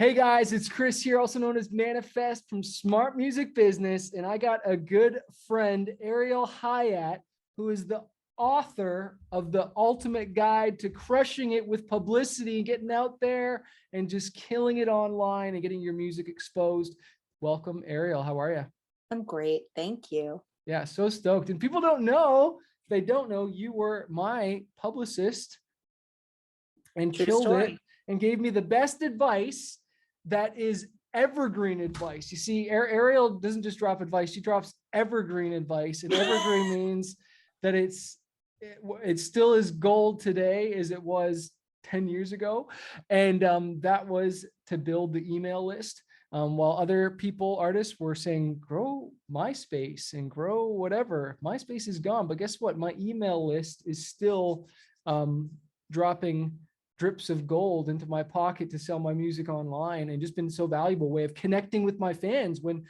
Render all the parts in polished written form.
Hey guys, it's Chris here, also known as Manifest from Smart Music Business. And I got a good friend, Ariel Hyatt, who is the author of the ultimate guide to crushing it with publicity, getting out there and just killing it online and getting your music exposed. Welcome, Ariel. How are you? I'm great. Thank you. Yeah, so stoked. And people don't know, if they don't know, you were my publicist and True killed it story. and gave me the best advice that is evergreen advice. You see, Ariel doesn't just drop advice, she drops evergreen advice. And evergreen means that it still is gold today as it was 10 years ago. And that was to build the email list. While other people, artists were saying, grow MySpace and grow whatever. MySpace is gone, but guess what? My email list is still dropping drips of gold into my pocket to sell my music online, and just been so valuable way of connecting with my fans when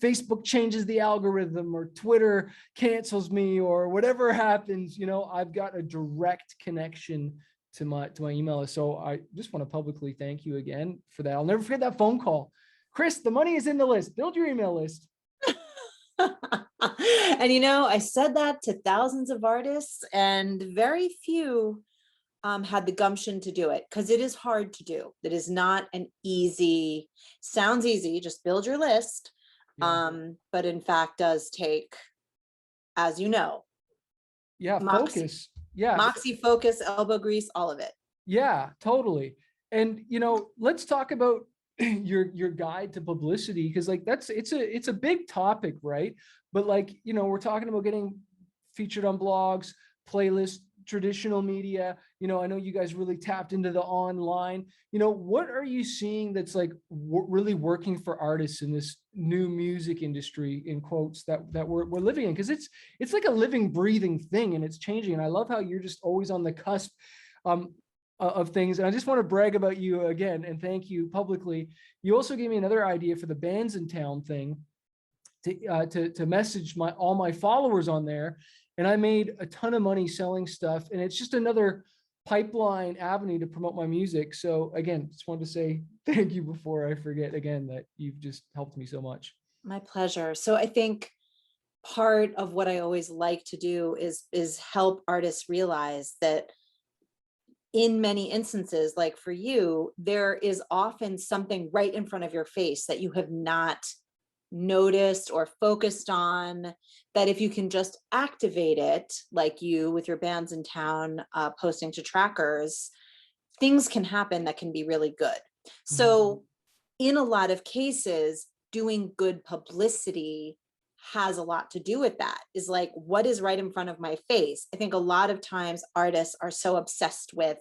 Facebook changes the algorithm or Twitter cancels me or whatever happens. You know, I've got a direct connection to my email list. So I just want to publicly thank you again for that. I'll never forget that phone call. Chris, the money is in the list. Build your email list. And I said that to thousands of artists, and very few had the gumption to do it, because it is hard to do. It is not an easy, sounds easy, just build your list. Yeah. But in fact does take, as you know, Yeah, focus. Yeah. moxie, focus, elbow grease, all of it. Yeah, totally. And let's talk about your guide to publicity, because like it's a big topic, right? But like, we're talking about getting featured on blogs, playlists, traditional media. I know you guys really tapped into the online. What are you seeing that's like really working for artists in this new music industry, in quotes, that we're living in? Because it's like a living, breathing thing, and it's changing. And I love how you're just always on the cusp of things. And I just want to brag about you again and thank you publicly. You also gave me another idea for the bands in town thing, to message all my followers on there. And I made a ton of money selling stuff, and it's just another pipeline avenue to promote my music. So again, just wanted to say thank you before I forget again that you've just helped me so much. My pleasure. So I think part of what I always like to do is help artists realize that in many instances, like for you, there is often something right in front of your face that you have not noticed or focused on, that if you can just activate it, like you with your bands in town, posting to trackers, things can happen that can be really good. So in a lot of cases, doing good publicity has a lot to do with that. Is like, what is right in front of my face? I think a lot of times artists are so obsessed with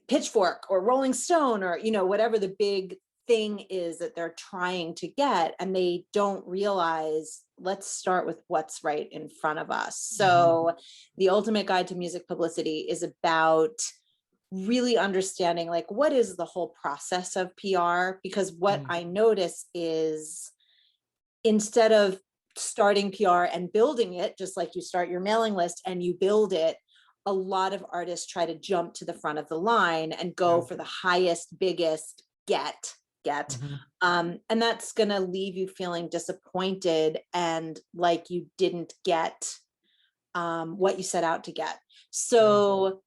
Pitchfork or Rolling Stone or whatever the big thing is that they're trying to get, and they don't realize, let's start with what's right in front of us. So the ultimate guide to music publicity is about really understanding, like, what is the whole process of PR? Because what I notice is, instead of starting PR and building it, just like you start your mailing list and you build it, a lot of artists try to jump to the front of the line and go for the highest, biggest get. And that's going to leave you feeling disappointed and like you didn't get what you set out to get. So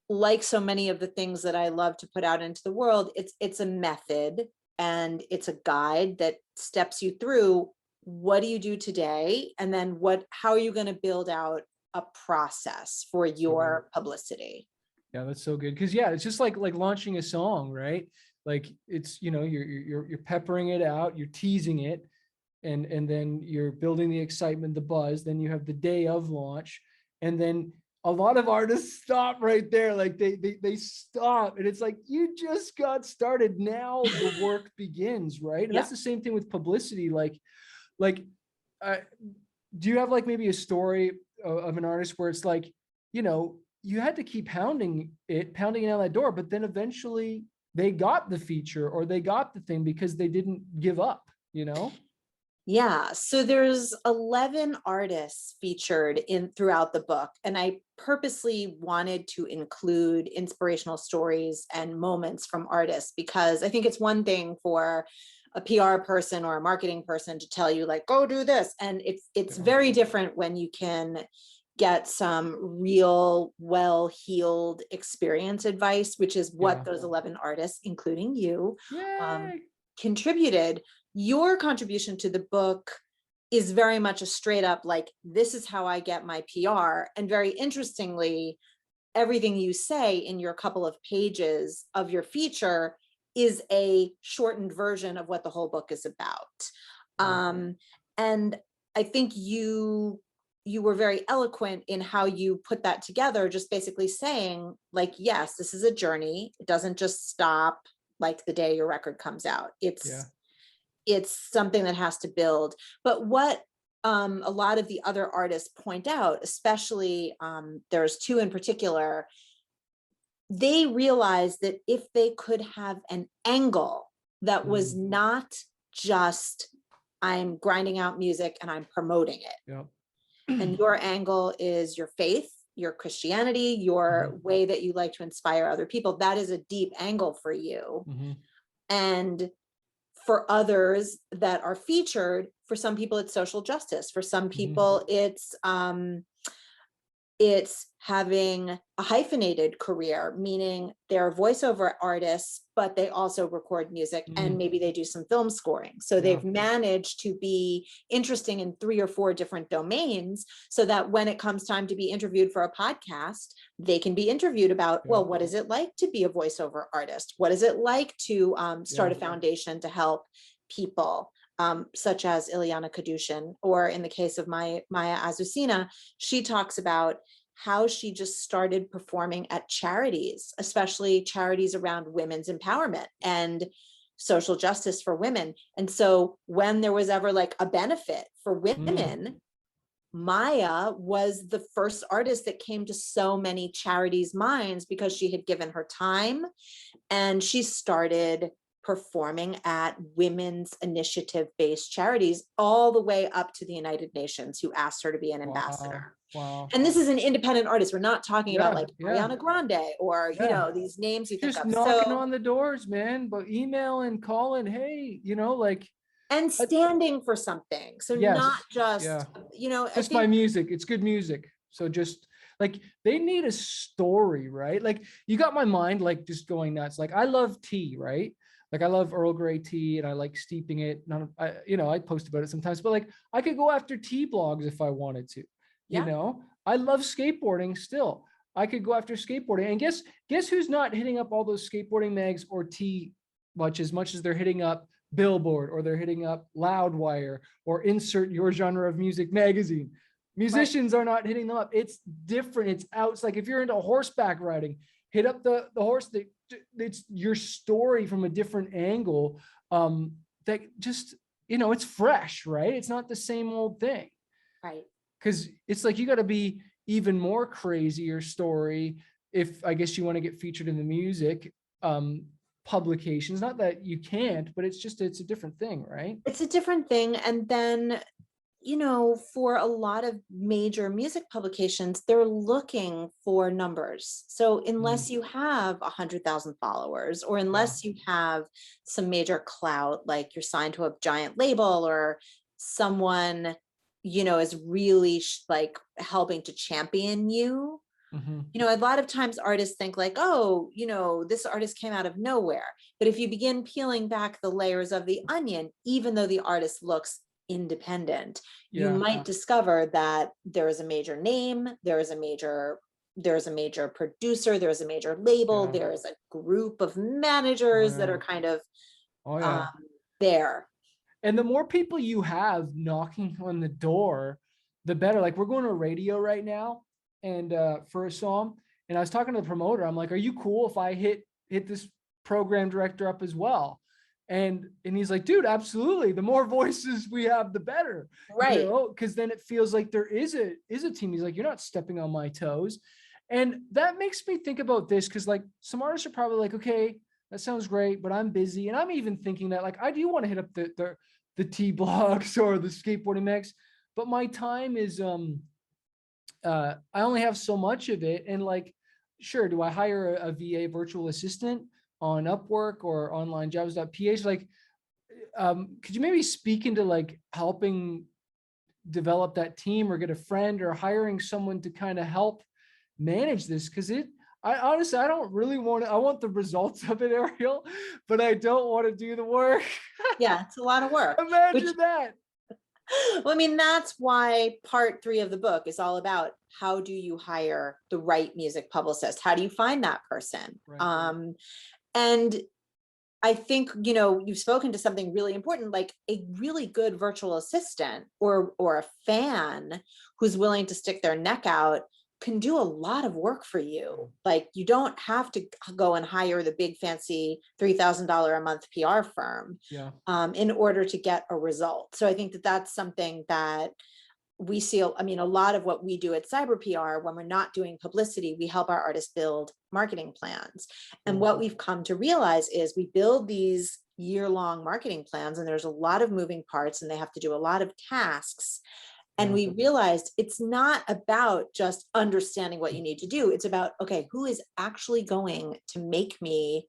like so many of the things that I love to put out into the world, it's a method, and it's a guide that steps you through, what do you do today? And then how are you going to build out a process for your publicity? Yeah, that's so good. Because it's just like launching a song, right? Like it's, you're peppering it out, you're teasing it, and then you're building the excitement, the buzz. Then you have the day of launch, and then a lot of artists stop right there. Like they stop, and it's like, you just got started. Now the work begins, right? And that's the same thing with publicity. Do you have like maybe a story of an artist where it's like, you had to keep pounding it on that door, but then eventually they got the feature or they got the thing because they didn't give up, Yeah, so there's 11 artists featured throughout the book, and I purposely wanted to include inspirational stories and moments from artists, because I think it's one thing for a PR person or a marketing person to tell you like, go do this. And it's very different when you can get some real well-heeled experience advice, which is what those 11 artists, including you, contributed. Your contribution to the book is very much a straight up, like, this is how I get my PR. And very interestingly, everything you say in your couple of pages of your feature is a shortened version of what the whole book is about. And I think you were very eloquent in how you put that together, just basically saying like, yes, this is a journey. It doesn't just stop like the day your record comes out. It's something that has to build. But what a lot of the other artists point out, especially there's two in particular, they realized that if they could have an angle that was not just, I'm grinding out music and I'm promoting it. And your angle is your faith, your Christianity, your way that you like to inspire other people. That is a deep angle for you. And for others that are featured, for some people it's social justice. For some people it's having a hyphenated career, meaning they're voiceover artists, but they also record music and maybe they do some film scoring. So they've managed to be interesting in 3 or 4 different domains, so that when it comes time to be interviewed for a podcast, they can be interviewed about, well, what is it like to be a voiceover artist? What is it like to start a foundation to help people? Such as Ileana Kadushin, or in the case of Maya Azucena, she talks about how she just started performing at charities, especially charities around women's empowerment and social justice for women. And so when there was ever like a benefit for women, Maya was the first artist that came to so many charities' minds, because she had given her time and she started performing at women's initiative-based charities all the way up to the United Nations, who asked her to be an ambassador. And this is an independent artist. We're not talking about like Ariana Grande or, you know, these names you think just of. knocking on the doors, man, but email and calling, hey, you know, like, and standing for something. So not just, you know, just my music. It's good music. So just like, they need a story, right? Like, you got my mind like just going nuts. Like, I love tea, right? Like, I love Earl Grey tea and I like steeping it. You know, I post about it sometimes, but like, I could go after tea blogs if I wanted to, you know. I love skateboarding still. I could go after skateboarding, and guess who's not hitting up all those skateboarding mags or tea much as they're hitting up Billboard, or they're hitting up Loudwire, or insert your genre of music magazine. Musicians are not hitting them up. It's different. It's out. It's like, if you're into horseback riding, hit up the horse. It's your story from a different angle. That just, you know, it's fresh, right? It's not the same old thing. Right. Because it's like, you got to be even more crazier story if, I guess, you want to get featured in the music publications. Not that you can't, but it's a different thing, right? It's a different thing. And then, you know, for a lot of major music publications, they're looking for numbers. So unless you have 100,000 followers, or unless you have some major clout, like you're signed to a giant label, or someone, you know, is really like helping to champion you. You know, a lot of times artists think like, oh, you know, this artist came out of nowhere. But if you begin peeling back the layers of the onion, even though the artist looks independent, you might discover that there is a major name, there is a major producer, there is a major label, there is a group of managers that are kind of there. And the more people you have knocking on the door, the better. Like, we're going to radio right now, and for a song, and I was talking to the promoter. I'm like, are you cool if I hit this program director up as well? And he's like, dude, absolutely. The more voices we have, the better. Right. You know? Because then it feels like there is a team. He's like, you're not stepping on my toes. And that makes me think about this, because like, some artists are probably like, okay, that sounds great, but I'm busy. And I'm even thinking that, like, I do want to hit up the T blogs or the skateboarding mags, but my time is I only have so much of it. And like, sure, do I hire a VA virtual assistant on Upwork or onlinejobs.ph? Like, could you maybe speak into like helping develop that team, or get a friend, or hiring someone to kind of help manage this? Because I honestly, I don't really want to, I want the results of it, Ariel, but I don't want to do the work. Yeah, it's a lot of work. Imagine that. Well, I mean, that's why part 3 of the book is all about how do you hire the right music publicist? How do you find that person? Right. And I think, you've spoken to something really important, like a really good virtual assistant or a fan who's willing to stick their neck out can do a lot of work for you. Like, you don't have to go and hire the big fancy $3,000 a month PR firm Yeah. in order to get a result. So I think that that's something that we see. I mean, a lot of what we do at Cyber PR, when we're not doing publicity, we help our artists build marketing plans. And what we've come to realize is we build these year-long marketing plans, and there's a lot of moving parts, and they have to do a lot of tasks. And we realized it's not about just understanding what you need to do. It's about, okay, who is actually going to make me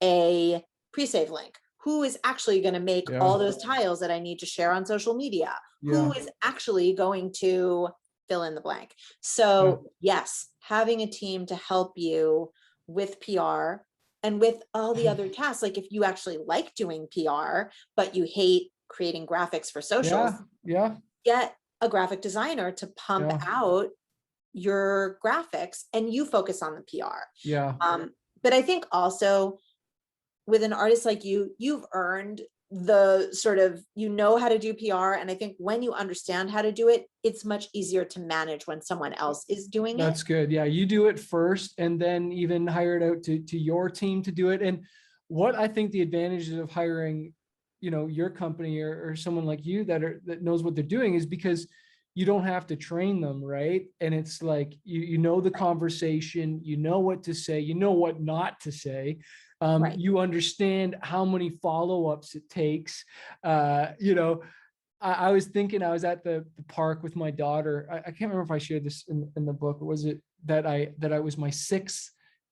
a pre-save link? Who is actually going to make all those tiles that I need to share on social media? Who is actually going to fill in the blank? So yes, having a team to help you with PR and with all the other tasks. Like, if you actually like doing PR, but you hate creating graphics for socials, get a graphic designer to pump out your graphics and you focus on the PR. But I think also with an artist like you, you've earned the sort of, how to do PR. And I think when you understand how to do it, it's much easier to manage when someone else is doing it. That's good. Yeah. You do it first and then even hire it out to your team to do it. And what I think the advantages of hiring, your company or someone like you that knows what they're doing is because you don't have to train them, right? And it's like, you know the conversation, you know what to say, you know what not to say. You understand how many follow-ups it takes. I was thinking, I was at the park with my daughter. I can't remember if I shared this in the book, or was it that I was my 6th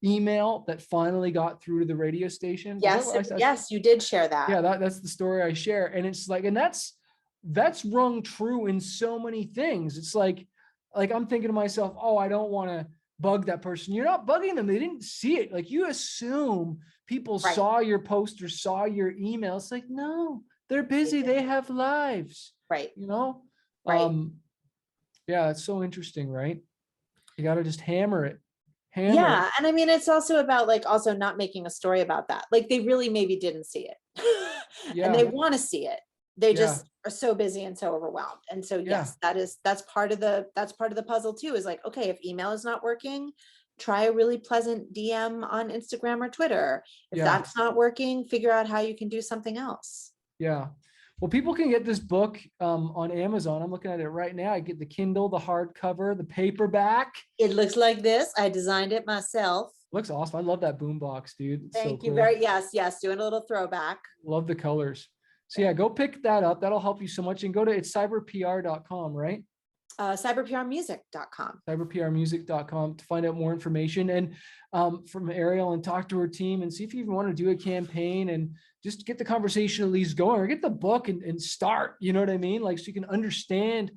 email that finally got through to the radio station? Yes, you did share that. Yeah, that's the story I share. And it's like, and that's rung true in so many things. It's like I'm thinking to myself, oh, I don't want to bug that person. You're not bugging them. They didn't see it. Like, you assume people saw your post or saw your email. It's like, no, they're busy. They have lives. Right. Yeah, it's so interesting, right? You got to just hammer it. Yeah. And I mean, it's also about also not making a story about that. Like, they really maybe didn't see it and they want to see it. They just are so busy and so overwhelmed. And so, yes, that's part of the puzzle too, is like, okay, if email is not working, try a really pleasant DM on Instagram or Twitter. If that's not working, figure out how you can do something else. Yeah. Well, people can get this book on Amazon. I'm looking at it right now. I get the Kindle, the hardcover, the paperback. It looks like this. I designed it myself. Looks awesome. I love that boombox, dude. It's Thank so you cool. Yes. Doing a little throwback. Love the colors. So yeah, go pick that up. That'll help you so much. And it's cyberpr.com, right? Cyberprmusic.com. Cyberprmusic.com to find out more information, and from Ariel, and talk to her team and see if you even want to do a campaign and just get the conversation at least going, or get the book and start, you know what I mean? Like, so you can understand.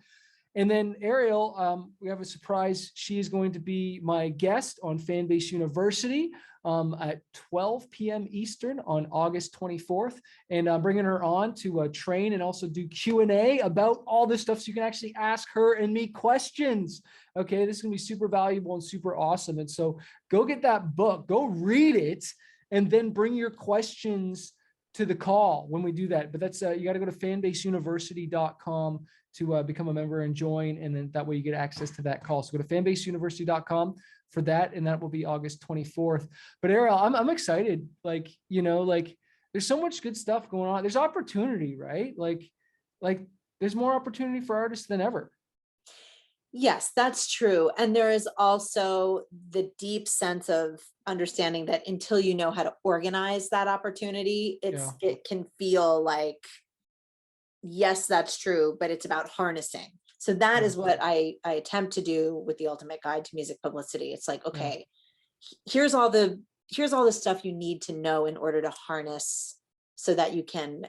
And then Ariel, we have a surprise. She is going to be my guest on Fanbase University at 12 p.m. Eastern on August 24th. And I'm bringing her on to train and also do Q&A about all this stuff, so you can actually ask her and me questions. Okay, this is going to be super valuable and super awesome. And so go get that book, go read it, and then bring your questions to the call when we do that. But that's you got to go to fanbaseuniversity.com to become a member and join, and then that way you get access to that call. So go to fanbaseuniversity.com for that, and that will be August 24th. But Ariel, I'm excited. Like, there's so much good stuff going on. There's opportunity, right? Like there's more opportunity for artists than ever. Yes, that's true. And there is also the deep sense of understanding that until you know how to organize that opportunity, it can feel like, yes, that's true, but it's about harnessing. So that Yeah. is what I attempt to do with the Ultimate Guide to Music Publicity. It's like, okay, here's all the stuff you need to know in order to harness so that you can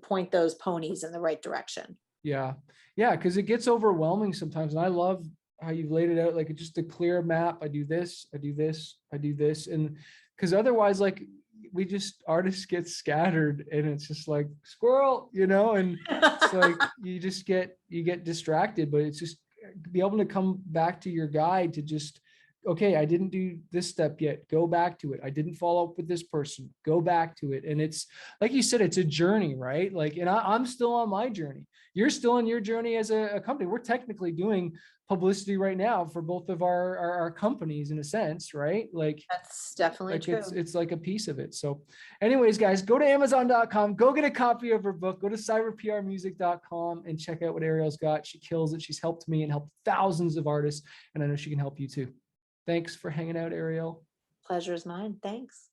point those ponies in the right direction. Yeah. Yeah. Cause it gets overwhelming sometimes. And I love how you've laid it out, like just a clear map. I do this, I do this, I do this. And cause otherwise, like artists get scattered and it's just like squirrel, and it's like, you get distracted, but it's just be able to come back to your guide to just, okay, I didn't do this step yet. Go back to it. I didn't follow up with this person. Go back to it. And it's like you said, it's a journey, right? Like, and I'm still on my journey. You're still on your journey as a company. We're technically doing publicity right now for both of our companies in a sense, right? Like that's definitely true. It's like a piece of it. So anyways, guys, go to Amazon.com, go get a copy of her book, go to cyberprmusic.com and check out what Ariel's got. She kills it. She's helped me and helped thousands of artists. And I know she can help you too. Thanks for hanging out, Ariel. Pleasure is mine. Thanks.